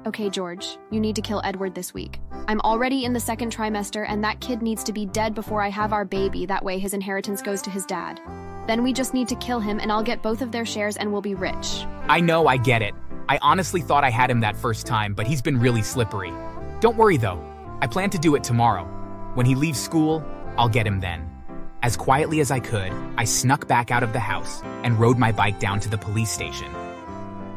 Okay, George, you need to kill Edward this week. I'm already in the second trimester, and that kid needs to be dead before I have our baby. That way his inheritance goes to his dad. Then we just need to kill him, and I'll get both of their shares and we'll be rich. I know, I get it. I honestly thought I had him that first time, but he's been really slippery. Don't worry though. I plan to do it tomorrow. When he leaves school, I'll get him then. As quietly as I could, I snuck back out of the house and rode my bike down to the police station.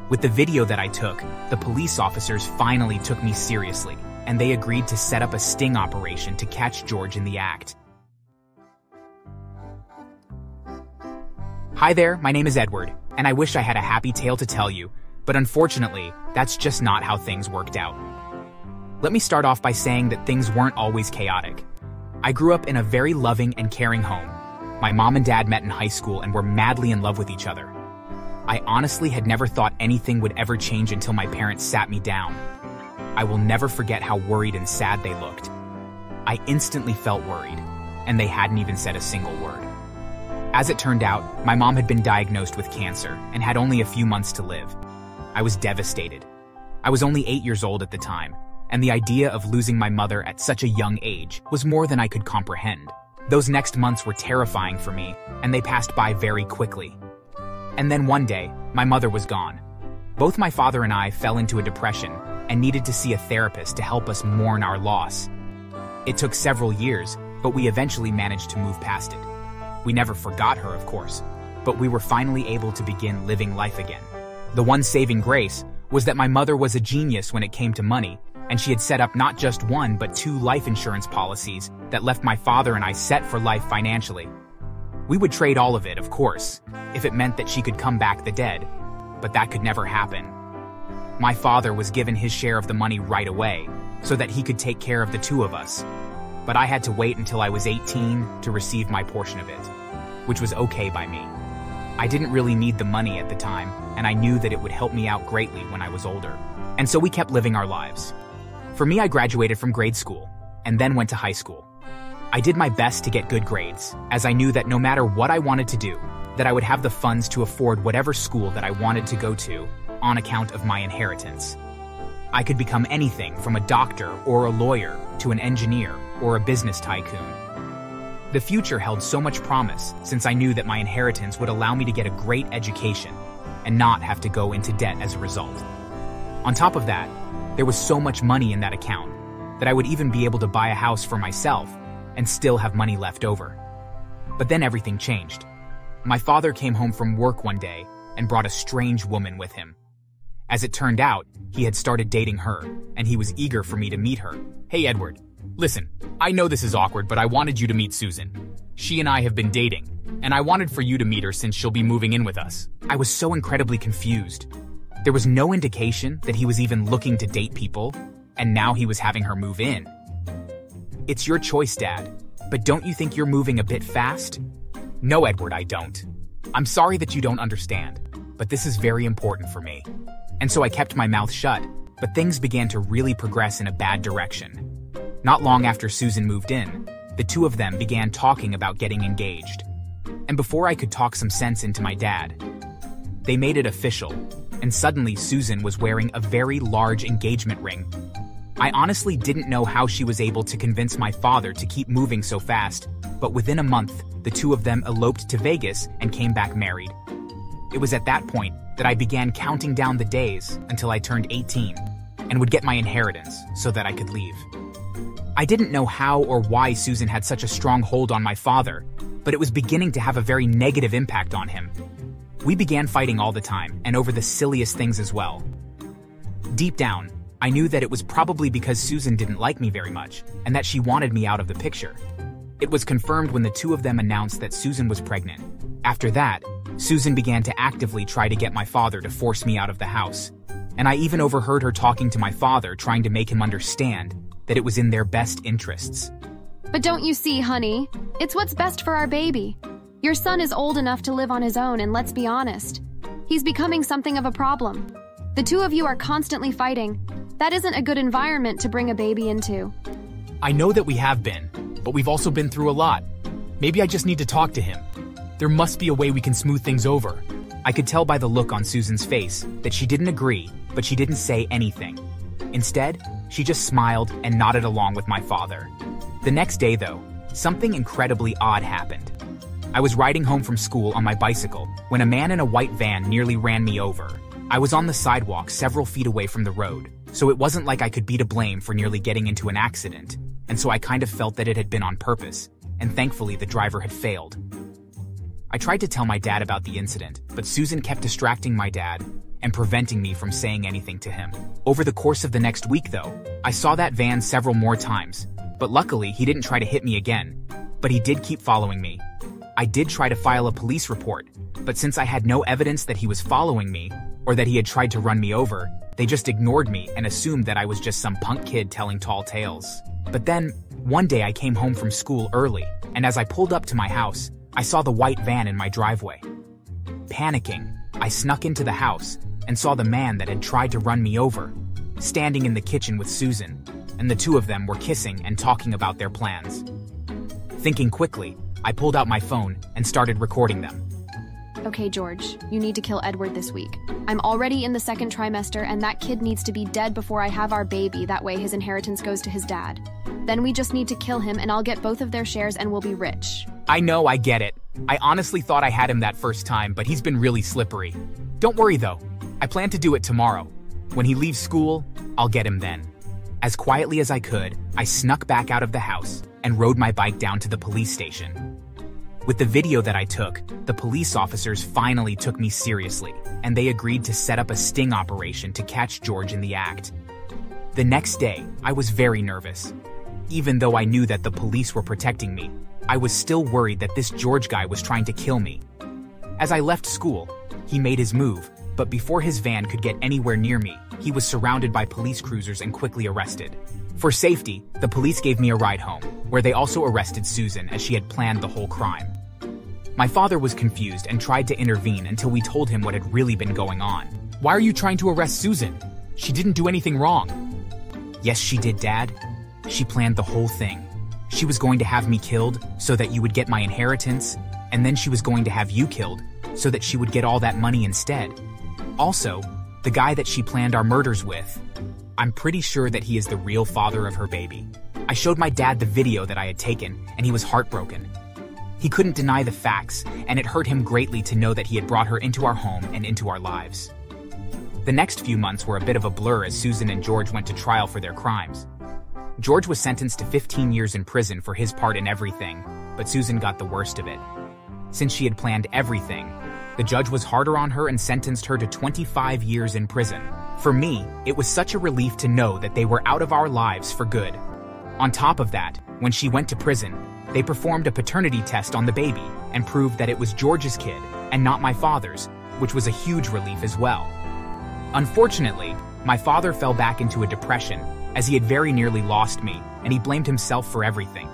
With the video that I took, the police officers finally took me seriously, and they agreed to set up a sting operation to catch George in the act. Hi there, my name is Edward, and I wish I had a happy tale to tell you, but unfortunately, that's just not how things worked out. Let me start off by saying that things weren't always chaotic. I grew up in a very loving and caring home. My mom and dad met in high school and were madly in love with each other. I honestly had never thought anything would ever change until my parents sat me down. I will never forget how worried and sad they looked. I instantly felt worried, and they hadn't even said a single word. As it turned out, my mom had been diagnosed with cancer and had only a few months to live. I was devastated. I was only 8 years old at the time, and the idea of losing my mother at such a young age was more than I could comprehend. Those next months were terrifying for me, and they passed by very quickly. And then one day, my mother was gone. Both my father and I fell into a depression and needed to see a therapist to help us mourn our loss. It took several years, but we eventually managed to move past it. We never forgot her, of course, but we were finally able to begin living life again. The one saving grace was that my mother was a genius when it came to money, and she had set up not just one but 2 life insurance policies that left my father and I set for life financially. We would trade all of it, of course, if it meant that she could come back the dead, but that could never happen. My father was given his share of the money right away, so that he could take care of the 2 of us. But I had to wait until I was 18 to receive my portion of it, which was okay by me. I didn't really need the money at the time, and I knew that it would help me out greatly when I was older. And so we kept living our lives. For me, I graduated from grade school, and then went to high school. I did my best to get good grades, as I knew that no matter what I wanted to do, that I would have the funds to afford whatever school that I wanted to go to on account of my inheritance. I could become anything from a doctor or a lawyer to an engineer or a business tycoon. The future held so much promise since I knew that my inheritance would allow me to get a great education and not have to go into debt as a result. On top of that, there was so much money in that account that I would even be able to buy a house for myself and still have money left over. But then everything changed. My father came home from work one day and brought a strange woman with him. As it turned out, he had started dating her, and he was eager for me to meet her. Hey Edward, listen, I know this is awkward, but I wanted you to meet Susan. She and I have been dating, and I wanted for you to meet her since she'll be moving in with us. I was so incredibly confused. There was no indication that he was even looking to date people, and now he was having her move in. It's your choice, Dad, but don't you think you're moving a bit fast? No, Edward, I don't. I'm sorry that you don't understand, but this is very important for me. And so I kept my mouth shut, but things began to really progress in a bad direction. Not long after Susan moved in, the 2 of them began talking about getting engaged. And before I could talk some sense into my dad, they made it official, and suddenly Susan was wearing a very large engagement ring. I honestly didn't know how she was able to convince my father to keep moving so fast, but within a month, the 2 of them eloped to Vegas and came back married. It was at that point that I began counting down the days until I turned 18 and would get my inheritance so that I could leave. I didn't know how or why Susan had such a strong hold on my father, but it was beginning to have a very negative impact on him. We began fighting all the time and over the silliest things as well. Deep down, I knew that it was probably because Susan didn't like me very much and that she wanted me out of the picture. It was confirmed when the 2 of them announced that Susan was pregnant. After that, Susan began to actively try to get my father to force me out of the house. And I even overheard her talking to my father, trying to make him understand that it was in their best interests. But don't you see, honey? It's what's best for our baby. Your son is old enough to live on his own, and let's be honest, he's becoming something of a problem. The 2 of you are constantly fighting. That isn't a good environment to bring a baby into. I know that we have been, but we've also been through a lot. Maybe I just need to talk to him. There must be a way we can smooth things over. I could tell by the look on Susan's face that she didn't agree, but she didn't say anything. Instead, she just smiled and nodded along with my father. The next day, though, something incredibly odd happened. I was riding home from school on my bicycle when a man in a white van nearly ran me over. I was on the sidewalk several feet away from the road, so it wasn't like I could be to blame for nearly getting into an accident, and so I kind of felt that it had been on purpose, and thankfully the driver had failed. I tried to tell my dad about the incident, but Susan kept distracting my dad and preventing me from saying anything to him. Over the course of the next week, though, I saw that van several more times, but luckily he didn't try to hit me again, but he did keep following me. I did try to file a police report, but since I had no evidence that he was following me, or that he had tried to run me over, they just ignored me and assumed that I was just some punk kid telling tall tales. But then, one day I came home from school early, and as I pulled up to my house, I saw the white van in my driveway. Panicking, I snuck into the house and saw the man that had tried to run me over, standing in the kitchen with Susan, and the two of them were kissing and talking about their plans. Thinking quickly, I pulled out my phone and started recording them. Okay, George, you need to kill Edward this week. I'm already in the second trimester, and that kid needs to be dead before I have our baby. That way his inheritance goes to his dad. Then we just need to kill him, and I'll get both of their shares and we'll be rich. I know, I get it. I honestly thought I had him that first time, but he's been really slippery. Don't worry though. I plan to do it tomorrow. When he leaves school, I'll get him then. As quietly as I could, I snuck back out of the house and rode my bike down to the police station. With the video that I took, the police officers finally took me seriously, and they agreed to set up a sting operation to catch George in the act. The next day, I was very nervous. Even though I knew that the police were protecting me, I was still worried that this George guy was trying to kill me. As I left school, he made his move, but before his van could get anywhere near me, he was surrounded by police cruisers and quickly arrested. For safety, the police gave me a ride home, where they also arrested Susan as she had planned the whole crime. My father was confused and tried to intervene until we told him what had really been going on. Why are you trying to arrest Susan? She didn't do anything wrong. Yes, she did, Dad. She planned the whole thing. She was going to have me killed so that you would get my inheritance, and then she was going to have you killed so that she would get all that money instead. Also, the guy that she planned our murders with, I'm pretty sure that he is the real father of her baby. I showed my dad the video that I had taken, and he was heartbroken. He couldn't deny the facts, and it hurt him greatly to know that he had brought her into our home and into our lives. The next few months were a bit of a blur as Susan and George went to trial for their crimes. George was sentenced to 15 years in prison for his part in everything, but Susan got the worst of it. Since she had planned everything, the judge was harder on her and sentenced her to 25 years in prison. For me, it was such a relief to know that they were out of our lives for good. On top of that, when she went to prison, they performed a paternity test on the baby and proved that it was George's kid and not my father's, which was a huge relief as well. Unfortunately, my father fell back into a depression as he had very nearly lost me, and he blamed himself for everything.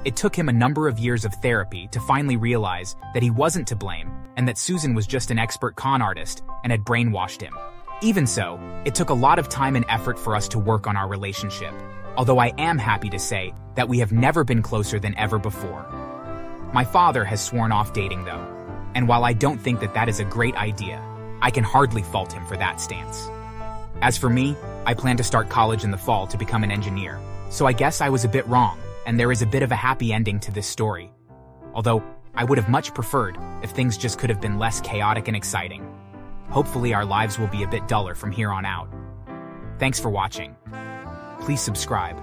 It took him a number of years of therapy to finally realize that he wasn't to blame and that Susan was just an expert con artist and had brainwashed him. Even so, it took a lot of time and effort for us to work on our relationship, although I am happy to say that we have never been closer than ever before. My father has sworn off dating though, and while I don't think that that is a great idea, I can hardly fault him for that stance. As for me, I plan to start college in the fall to become an engineer, so I guess I was a bit wrong, and there is a bit of a happy ending to this story. Although, I would have much preferred if things just could have been less chaotic and exciting. Hopefully our lives will be a bit duller from here on out. Thanks for watching. Please subscribe.